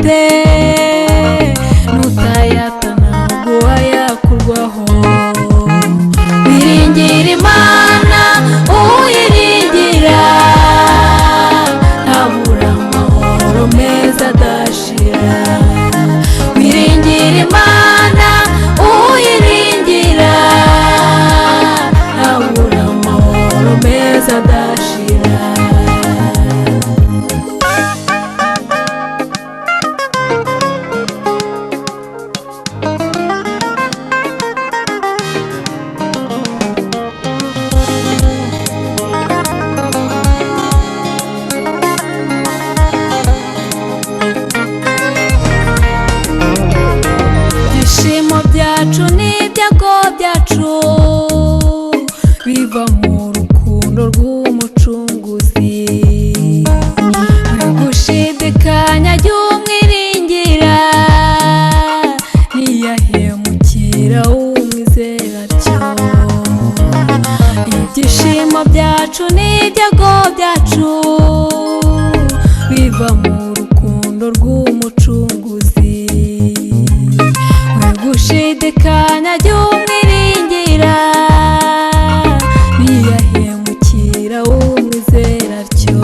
wese nutayatana ubwo yakurwaho. Wiringira Imana uyiringira ntabura amahoro meza adashira. Wiringira Imana uyiringira ntabura amahoro meza adashira. Ibyishimo byacu n'ibyago byacu biva mu rukundo rw'umucunguzi. Gushidikanya jya umwiringira ntiyahemukira umwizera atyo. Ibyishimo byacu n'ibyago byacu biva mu rukundo rw'umucunguzi. Gushidikanya jya umwiringira ntiyahemukira umwizera atyo.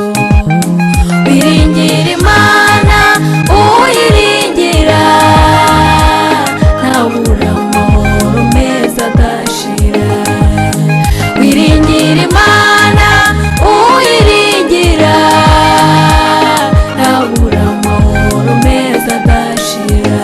Wiringira Imana uyiringira ntabura amahoro meza adashira. Wiringira Imana uyiringira ntabura amahoro meza adashira.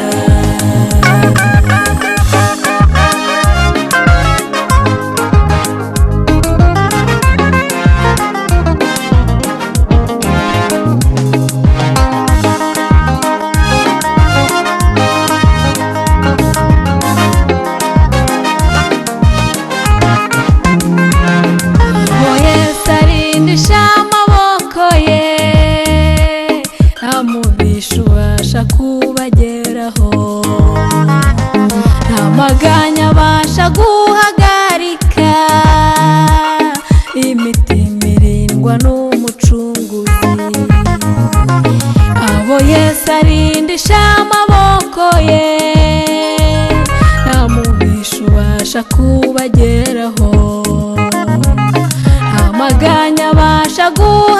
Ubasha kubageraho nta maganya abasha guhagarika. Imitima irindwa n'umucunguzi abo Yesu arindisha amaboko ye. Nta mubisha ubasha kubageraho nta maganya abasha guhagarika.